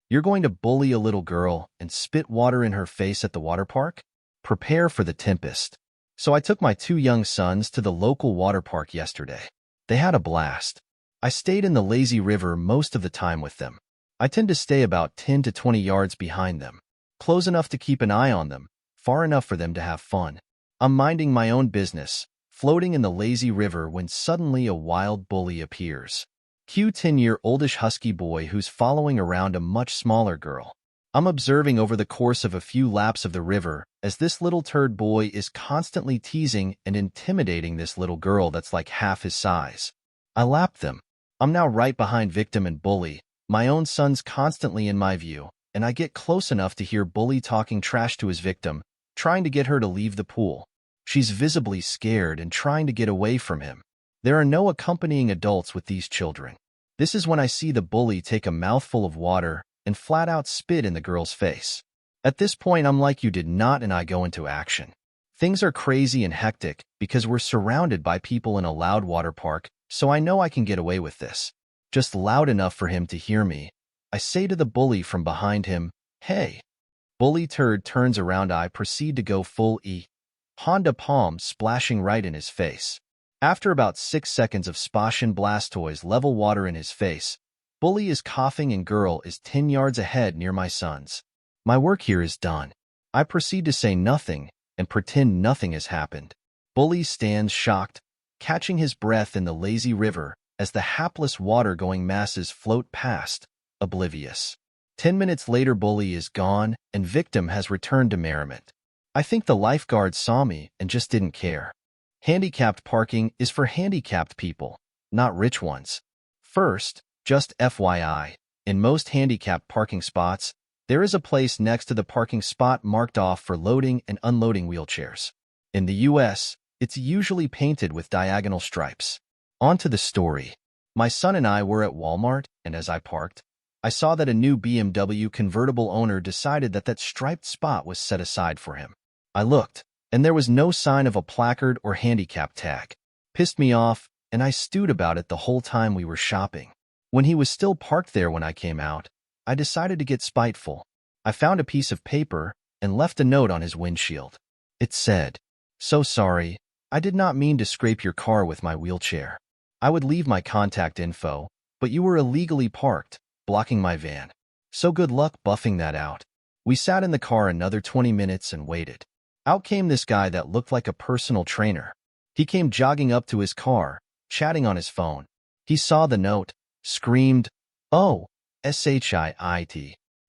You're going to bully a little girl and spit water in her face at the water park? Prepare for the tempest. So I took my 2 young sons to the local water park yesterday. They had a blast. I stayed in the lazy river most of the time with them. I tend to stay about 10 to 20 yards behind them, close enough to keep an eye on them, far enough for them to have fun. I'm minding my own business, floating in the lazy river when suddenly a wild bully appears. Cue 10-year-oldish husky boy who's following around a much smaller girl. I'm observing over the course of a few laps of the river as this little turd boy is constantly teasing and intimidating this little girl that's like half his size. I lap them. I'm now right behind victim and bully, my own son's constantly in my view, and I get close enough to hear bully talking trash to his victim, trying to get her to leave the pool. She's visibly scared and trying to get away from him. There are no accompanying adults with these children. This is when I see the bully take a mouthful of water and flat out spit in the girl's face. At this point, I'm like, you did not, and I go into action. Things are crazy and hectic because we're surrounded by people in a loud water park, so I know I can get away with this. Just loud enough for him to hear me. I say to the bully from behind him, "Hey." Bully turd turns around. I proceed to go full Honda palm splashing right in his face. After about 6 seconds of Splash and Blastoise level water in his face, bully is coughing and girl is 10 yards ahead near my sons. My work here is done. I proceed to say nothing and pretend nothing has happened. Bully stands shocked, catching his breath in the lazy river as the hapless water-going masses float past, oblivious. 10 minutes later, bully is gone and victim has returned to merriment. I think the lifeguard saw me and just didn't care. Handicapped parking is for handicapped people, not rich ones. First, just FYI, in most handicapped parking spots, there is a place next to the parking spot marked off for loading and unloading wheelchairs. In the US, it's usually painted with diagonal stripes. On to the story. My son and I were at Walmart, and as I parked, I saw that a new BMW convertible owner decided that that striped spot was set aside for him. I looked, and there was no sign of a placard or handicap tag. Pissed me off, and I stewed about it the whole time we were shopping. When he was still parked there when I came out, I decided to get spiteful. I found a piece of paper and left a note on his windshield. It said, "So sorry, I did not mean to scrape your car with my wheelchair. I would leave my contact info, but you were illegally parked, blocking my van. So good luck buffing that out." We sat in the car another 20 minutes and waited. Out came this guy that looked like a personal trainer. He came jogging up to his car, chatting on his phone. He saw the note, screamed, "Oh, shit."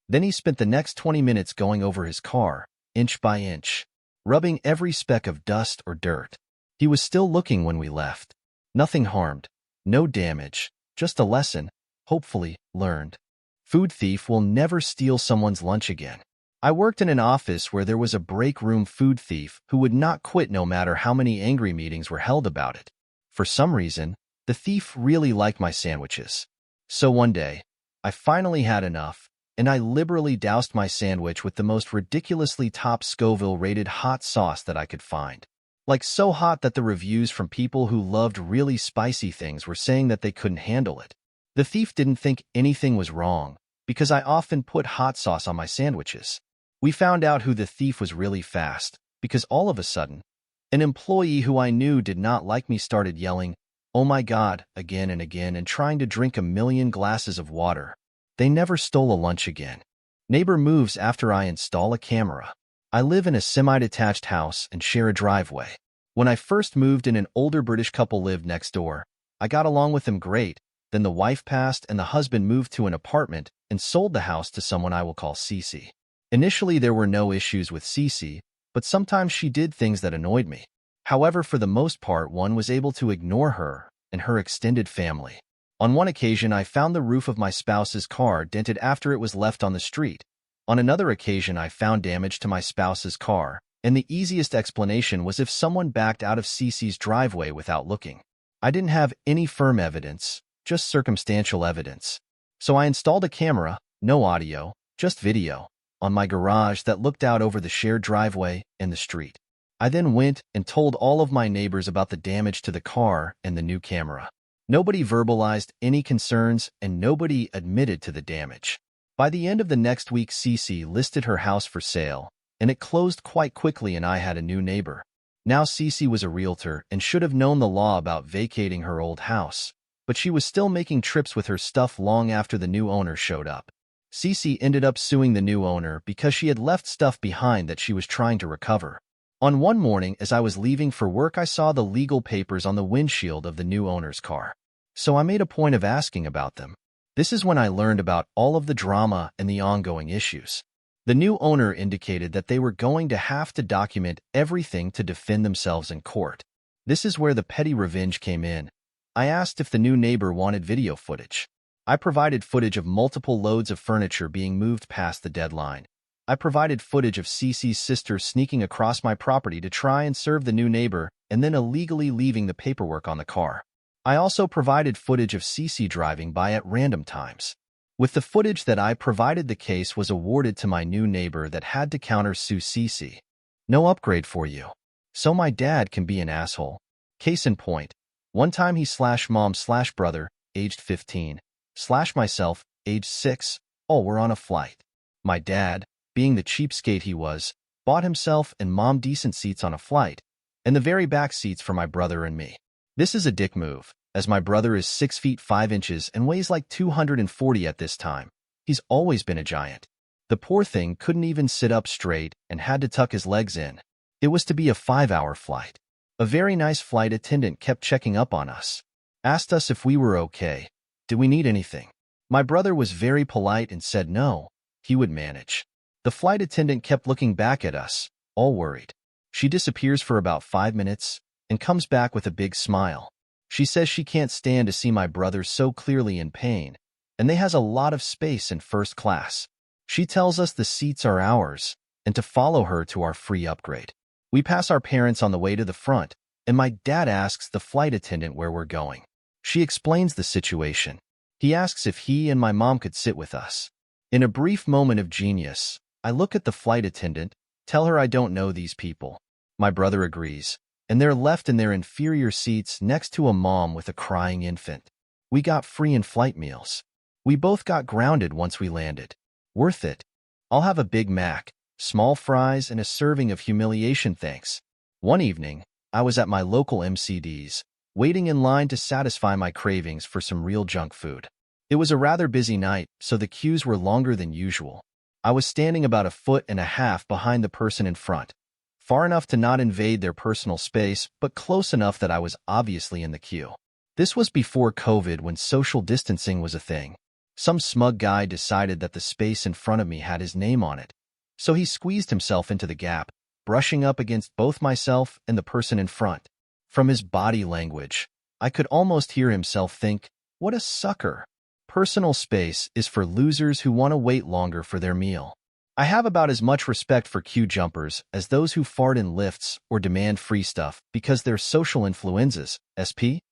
Then he spent the next 20 minutes going over his car, inch by inch, rubbing every speck of dust or dirt. He was still looking when we left. Nothing harmed, no damage, just a lesson, hopefully, learned. Food thief will never steal someone's lunch again. I worked in an office where there was a break room food thief who would not quit no matter how many angry meetings were held about it. For some reason, the thief really liked my sandwiches. So one day, I finally had enough, and I liberally doused my sandwich with the most ridiculously top Scoville-rated hot sauce that I could find. Like so hot that the reviews from people who loved really spicy things were saying that they couldn't handle it. The thief didn't think anything was wrong, because I often put hot sauce on my sandwiches. We found out who the thief was really fast, because all of a sudden, an employee who I knew did not like me started yelling, "Oh my God," again and again and trying to drink a million glasses of water. They never stole a lunch again. Neighbor moves after I install a camera. I live in a semi-detached house and share a driveway. When I first moved in, an older British couple lived next door. I got along with them great. Then the wife passed and the husband moved to an apartment and sold the house to someone I will call Cece. Initially, there were no issues with Cece, but sometimes she did things that annoyed me. However, for the most part, one was able to ignore her and her extended family. On one occasion, I found the roof of my spouse's car dented after it was left on the street. On another occasion, I found damage to my spouse's car, and the easiest explanation was if someone backed out of Cece's driveway without looking. I didn't have any firm evidence, just circumstantial evidence. So I installed a camera, no audio, just video, on my garage that looked out over the shared driveway and the street. I then went and told all of my neighbors about the damage to the car and the new camera. Nobody verbalized any concerns and nobody admitted to the damage. By the end of the next week, Cece listed her house for sale, and it closed quite quickly and I had a new neighbor. Now Cece was a realtor and should have known the law about vacating her old house, but she was still making trips with her stuff long after the new owner showed up. Cece ended up suing the new owner because she had left stuff behind that she was trying to recover. On one morning, as I was leaving for work, I saw the legal papers on the windshield of the new owner's car. So I made a point of asking about them. This is when I learned about all of the drama and the ongoing issues. The new owner indicated that they were going to have to document everything to defend themselves in court. This is where the petty revenge came in. I asked if the new neighbor wanted video footage. I provided footage of multiple loads of furniture being moved past the deadline. I provided footage of Cece's sister sneaking across my property to try and serve the new neighbor and then illegally leaving the paperwork on the car. I also provided footage of Cece driving by at random times. With the footage that I provided, the case was awarded to my new neighbor that had to counter-sue Cece. No upgrade for you. So my dad can be an asshole. Case in point, one time he /mom/brother, aged 15, /myself, aged 6, all were on a flight. My dad, being the cheapskate he was, bought himself and mom decent seats on a flight, and the very back seats for my brother and me. This is a dick move, as my brother is 6 feet 5 inches and weighs like 240 at this time. He's always been a giant. The poor thing couldn't even sit up straight and had to tuck his legs in. It was to be a 5-hour flight. A very nice flight attendant kept checking up on us. Asked us if we were okay. Did we need anything? My brother was very polite and said no, he would manage. The flight attendant kept looking back at us, all worried. She disappears for about 5 minutes and comes back with a big smile. She says she can't stand to see my brother so clearly in pain, and they has a lot of space in first class. She tells us the seats are ours and to follow her to our free upgrade. We pass our parents on the way to the front, and my dad asks the flight attendant where we're going. She explains the situation. He asks if he and my mom could sit with us. In a brief moment of genius, I look at the flight attendant, tell her I don't know these people. My brother agrees, and they're left in their inferior seats next to a mom with a crying infant. We got free in-flight meals. We both got grounded once we landed. Worth it. I'll have a Big Mac, small fries, and a serving of humiliation, thanks. One evening, I was at my local MCD's, waiting in line to satisfy my cravings for some real junk food. It was a rather busy night, so the queues were longer than usual. I was standing about 1.5 feet behind the person in front, far enough to not invade their personal space, but close enough that I was obviously in the queue. This was before COVID, when social distancing was a thing. Some smug guy decided that the space in front of me had his name on it, so he squeezed himself into the gap, brushing up against both myself and the person in front. From his body language, I could almost hear himself think, "What a sucker. Personal space is for losers who want to wait longer for their meal." I have about as much respect for queue jumpers as those who fart in lifts or demand free stuff because they're social influenzas, SP.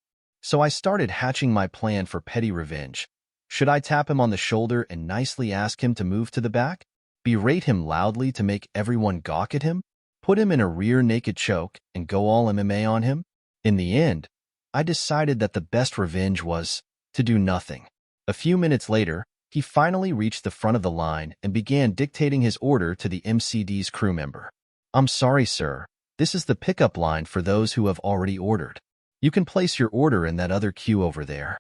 So I started hatching my plan for petty revenge. Should I tap him on the shoulder and nicely ask him to move to the back? Berate him loudly to make everyone gawk at him? Put him in a rear naked choke and go all MMA on him? In the end, I decided that the best revenge was to do nothing. A few minutes later, he finally reached the front of the line and began dictating his order to the MCD's crew member. "I'm sorry, sir. This is the pickup line for those who have already ordered. You can place your order in that other queue over there.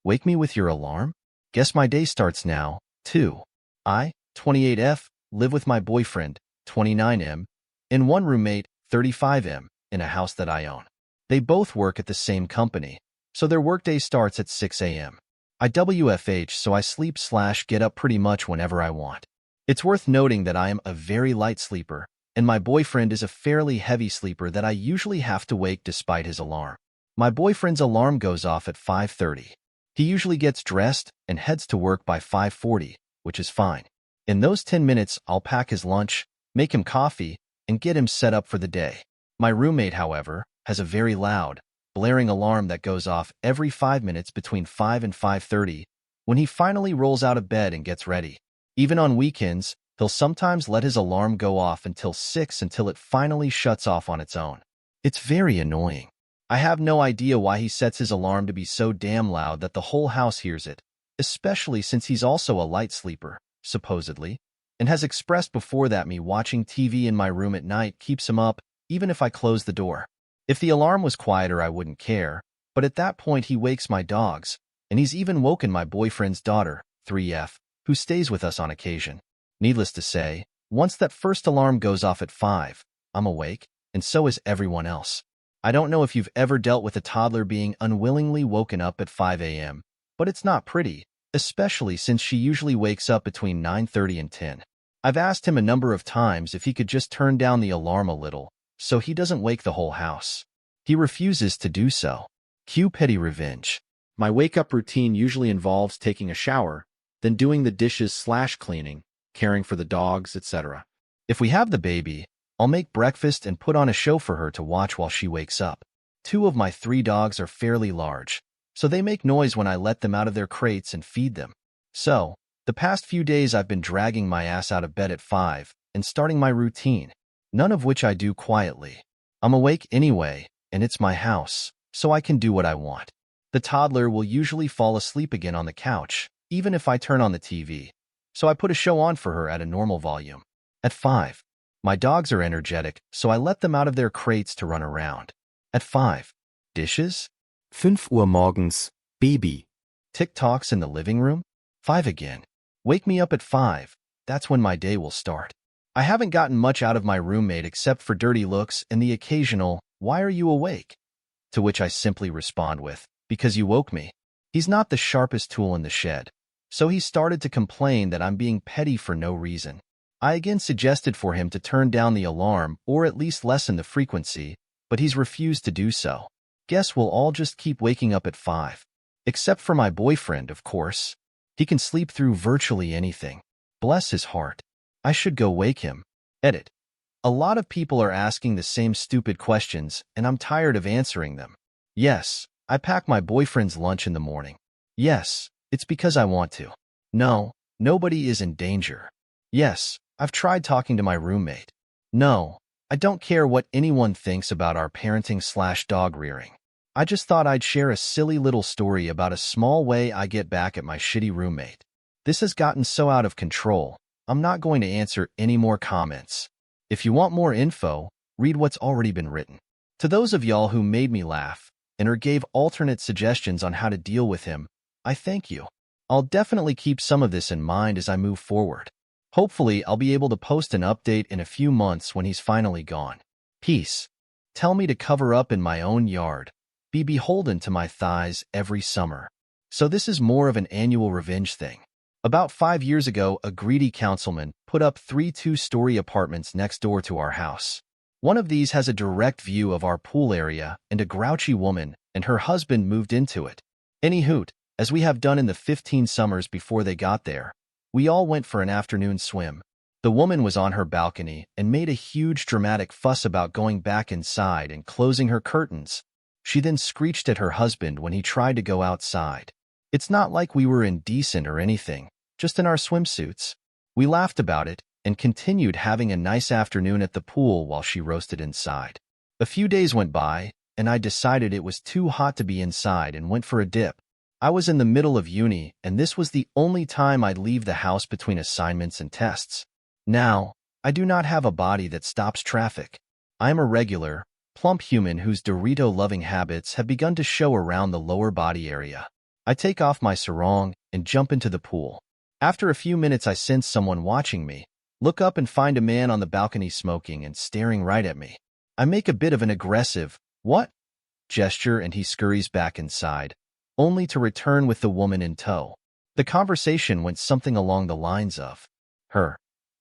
Wake me with your alarm? Guess my day starts now, too. I, 28F, live with my boyfriend, 29M, and one roommate, 35M, in a house that I own. They both work at the same company, so their workday starts at 6 a.m. I WFH, so I sleep/get up pretty much whenever I want. It's worth noting that I am a very light sleeper, and my boyfriend is a fairly heavy sleeper that I usually have to wake despite his alarm. My boyfriend's alarm goes off at 5:30. He usually gets dressed and heads to work by 5:40, which is fine. In those 10 minutes, I'll pack his lunch, make him coffee, and get him set up for the day. My roommate, however, has a very loud, blaring alarm that goes off every 5 minutes between 5 and 5:30 when he finally rolls out of bed and gets ready. Even on weekends, he'll sometimes let his alarm go off until 6 until it finally shuts off on its own. It's very annoying. I have no idea why he sets his alarm to be so damn loud that the whole house hears it, especially since he's also a light sleeper. supposedly, and has expressed before that me watching TV in my room at night keeps him up, even if I close the door. If the alarm was quieter, I wouldn't care, but at that point he wakes my dogs, and he's even woken my boyfriend's daughter, 3F, who stays with us on occasion. Needless to say, once that first alarm goes off at 5, I'm awake, and so is everyone else. I don't know if you've ever dealt with a toddler being unwillingly woken up at 5 a.m., but it's not pretty, especially since she usually wakes up between 9:30 and 10. I've asked him a number of times if he could just turn down the alarm a little, so he doesn't wake the whole house. He refuses to do so. Cue petty revenge. My wake-up routine usually involves taking a shower, then doing the dishes/cleaning, caring for the dogs, etc. If we have the baby, I'll make breakfast and put on a show for her to watch while she wakes up. 2 of my 3 dogs are fairly large, so they make noise when I let them out of their crates and feed them. So, the past few days I've been dragging my ass out of bed at 5 and starting my routine, none of which I do quietly. I'm awake anyway, and it's my house, so I can do what I want. The toddler will usually fall asleep again on the couch, even if I turn on the TV, so I put a show on for her at a normal volume. At 5, my dogs are energetic, so I let them out of their crates to run around. At 5, dishes? 5 Uhr morgens, Baby. TikToks in the living room? 5 again. Wake me up at 5, that's when my day will start. I haven't gotten much out of my roommate except for dirty looks and the occasional, "Why are you awake?" To which I simply respond with, "Because you woke me." He's not the sharpest tool in the shed, so he started to complain that I'm being petty for no reason. I again suggested for him to turn down the alarm or at least lessen the frequency, but he's refused to do so. Guess we'll all just keep waking up at 5. Except for my boyfriend, of course. He can sleep through virtually anything. Bless his heart. I should go wake him. Edit. A lot of people are asking the same stupid questions, and I'm tired of answering them. Yes, I pack my boyfriend's lunch in the morning. Yes, it's because I want to. No, nobody is in danger. Yes, I've tried talking to my roommate. No, I don't care what anyone thinks about our parenting/dog rearing. I just thought I'd share a silly little story about a small way I get back at my shitty roommate. This has gotten so out of control, I'm not going to answer any more comments. If you want more info, read what's already been written. To those of y'all who made me laugh and or gave alternate suggestions on how to deal with him, I thank you. I'll definitely keep some of this in mind as I move forward. Hopefully, I'll be able to post an update in a few months when he's finally gone. Peace. Tell me to cover up in my own yard. Be beholden to my thighs every summer. So this is more of an annual revenge thing. About 5 years ago, a greedy councilman put up 3 two-story apartments next door to our house. One of these has a direct view of our pool area, and a grouchy woman and her husband moved into it. Anyhoot, as we have done in the 15 summers before they got there, we all went for an afternoon swim. The woman was on her balcony and made a huge dramatic fuss about going back inside and closing her curtains. She then screeched at her husband when he tried to go outside. It's not like we were indecent or anything, just in our swimsuits. We laughed about it and continued having a nice afternoon at the pool while she roasted inside. A few days went by, and I decided it was too hot to be inside and went for a dip. I was in the middle of uni, and this was the only time I'd leave the house between assignments and tests. Now, I do not have a body that stops traffic. I am a regular, plump human whose Dorito-loving habits have begun to show around the lower body area. I take off my sarong and jump into the pool. After a few minutes, I sense someone watching me, look up and find a man on the balcony smoking and staring right at me. I make a bit of an aggressive, "What?" gesture and he scurries back inside, only to return with the woman in tow. The conversation went something along the lines of,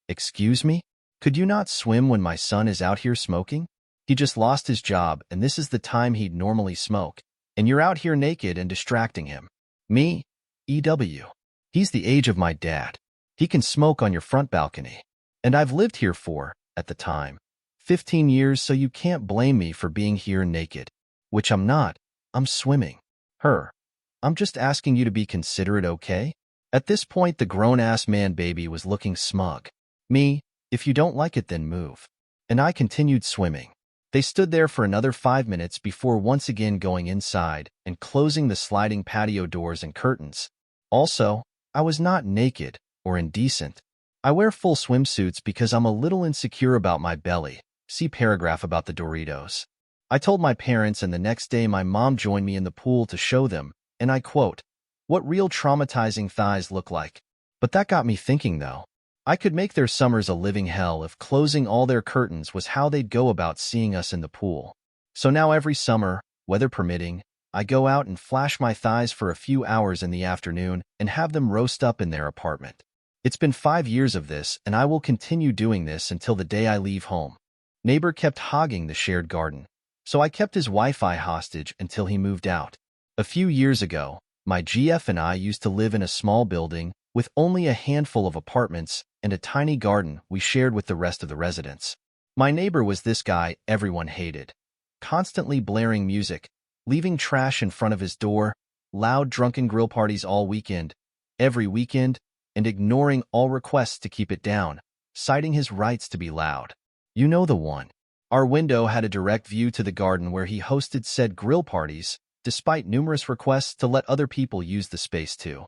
"Excuse me? Could you not swim when my son is out here smoking? He just lost his job and this is the time he'd normally smoke, and you're out here naked and distracting him." Me? EW. He's the age of my dad. He can smoke on your front balcony. And I've lived here for, at the time, 15 years, so you can't blame me for being here naked. Which I'm not. I'm swimming. I'm just asking you to be considerate, okay? At this point, the grown-ass man baby was looking smug. Me, "If you don't like it, then move." And I continued swimming. They stood there for another 5 minutes before once again going inside and closing the sliding patio doors and curtains. Also, I was not naked, or indecent. I wear full swimsuits because I'm a little insecure about my belly. See paragraph about the Doritos. I told my parents, and the next day my mom joined me in the pool to show them, and I quote, "What real traumatizing thighs look like." But that got me thinking though. I could make their summers a living hell if closing all their curtains was how they'd go about seeing us in the pool. So now every summer, weather permitting, I go out and flash my thighs for a few hours in the afternoon and have them roast up in their apartment. It's been 5 years of this, and I will continue doing this until the day I leave home. Neighbor kept hogging the shared garden, so I kept his Wi-Fi hostage until he moved out. A few years ago, my GF and I used to live in a small building with only a handful of apartments and a tiny garden we shared with the rest of the residents. My neighbor was this guy everyone hated, constantly blaring music, leaving trash in front of his door, loud drunken grill parties all weekend, every weekend, and ignoring all requests to keep it down, citing his rights to be loud. You know the one. Our window had a direct view to the garden where he hosted said grill parties, despite numerous requests to let other people use the space too.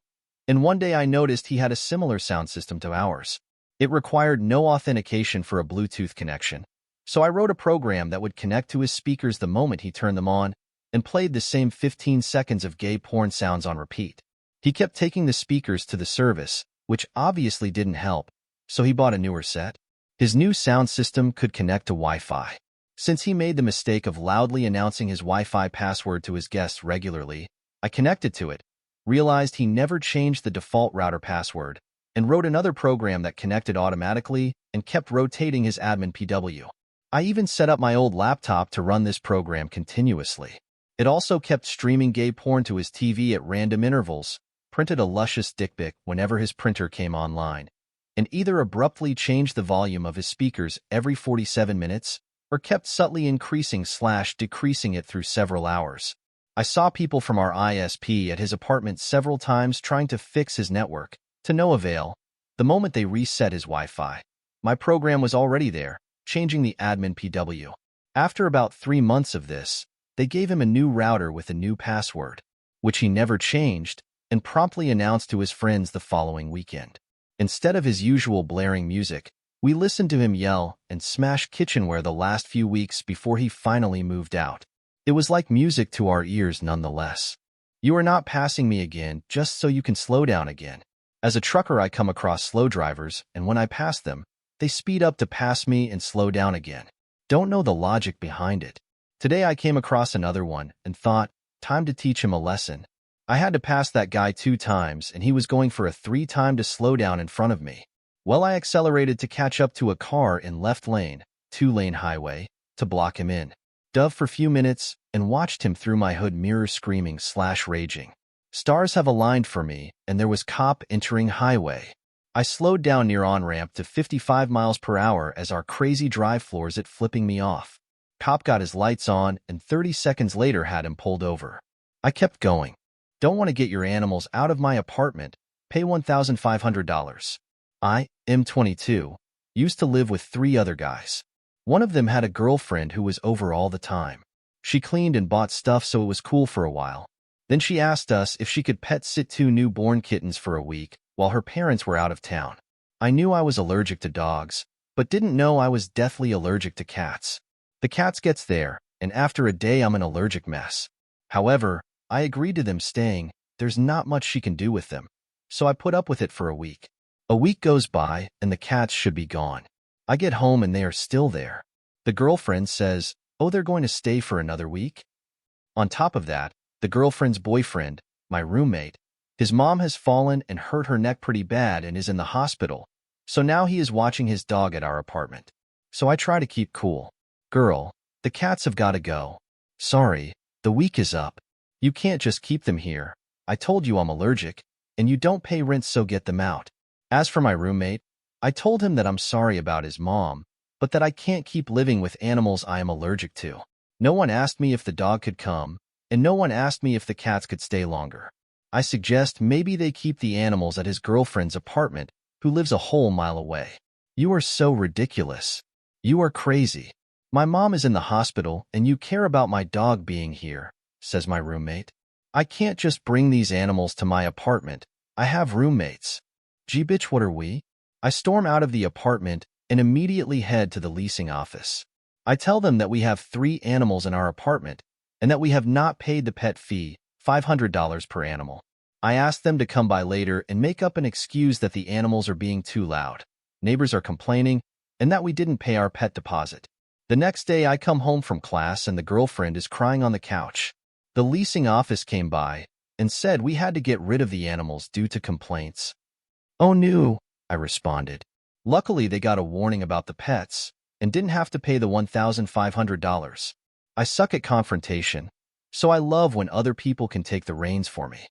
And one day I noticed he had a similar sound system to ours. It required no authentication for a Bluetooth connection, so I wrote a program that would connect to his speakers the moment he turned them on and played the same 15 seconds of gay porn sounds on repeat. He kept taking the speakers to the service, which obviously didn't help, so he bought a newer set. His new sound system could connect to Wi-Fi. Since he made the mistake of loudly announcing his Wi-Fi password to his guests regularly, I connected to it, realized he never changed the default router password, and wrote another program that connected automatically and kept rotating his admin PW. I even set up my old laptop to run this program continuously. It also kept streaming gay porn to his TV at random intervals, printed a luscious dick pic whenever his printer came online, and either abruptly changed the volume of his speakers every 47 minutes or kept subtly increasing/decreasing it through several hours. I saw people from our ISP at his apartment several times trying to fix his network, to no avail. The moment they reset his Wi-Fi, my program was already there, changing the admin PW. After about 3 months of this, they gave him a new router with a new password, which he never changed, and promptly announced to his friends the following weekend. Instead of his usual blaring music, we listened to him yell and smash kitchenware the last few weeks before he finally moved out. It was like music to our ears nonetheless. You are not passing me again just so you can slow down again. As a trucker, I come across slow drivers, and when I pass them, they speed up to pass me and slow down again. Don't know the logic behind it. Today I came across another one and thought, time to teach him a lesson. I had to pass that guy 2 times, and he was going for a 3 time to slow down in front of me. Well, I accelerated to catch up to a car in left lane, 2-lane highway, to block him in. Dove for a few minutes and watched him through my hood mirror screaming/raging. Stars have aligned for me, and there was cop entering highway. I slowed down near on-ramp to 55 miles per hour as our crazy drive floors it flipping me off. Cop got his lights on, and 30 seconds later had him pulled over. I kept going. Don't want to get your animals out of my apartment. Pay $1,500. I, M22, used to live with 3 other guys. One of them had a girlfriend who was over all the time. She cleaned and bought stuff, so it was cool for a while. Then she asked us if she could pet sit 2 newborn kittens for a week while her parents were out of town. I knew I was allergic to dogs, but didn't know I was deathly allergic to cats. The cats gets there, and after a day I'm an allergic mess. However, I agreed to them staying. There's not much she can do with them, so I put up with it for a week. A week goes by, and the cats should be gone. I get home and they are still there. The girlfriend says, "Oh, they're going to stay for another week?" On top of that, the girlfriend's boyfriend, my roommate, his mom has fallen and hurt her neck pretty bad and is in the hospital, so now he is watching his dog at our apartment. So I try to keep cool. "Girl, the cats have got to go. Sorry, the week is up. You can't just keep them here. I told you I'm allergic, and you don't pay rent, so get them out." As for my roommate, I told him that I'm sorry about his mom, but that I can't keep living with animals I am allergic to. No one asked me if the dog could come, and no one asked me if the cats could stay longer. I suggest maybe they keep the animals at his girlfriend's apartment, who lives a whole mile away. You are so ridiculous. You are crazy. My mom is in the hospital, and you care about my dog being here, says my roommate. I can't just bring these animals to my apartment. I have roommates. Gee bitch, what are we? I storm out of the apartment and immediately head to the leasing office. I tell them that we have 3 animals in our apartment and that we have not paid the pet fee, $500 per animal. I ask them to come by later and make up an excuse that the animals are being too loud, neighbors are complaining, and that we didn't pay our pet deposit. The next day I come home from class and the girlfriend is crying on the couch. The leasing office came by and said we had to get rid of the animals due to complaints. Oh no, I responded. Luckily they got a warning about the pets and didn't have to pay the $1,500. I suck at confrontation, so I love when other people can take the reins for me.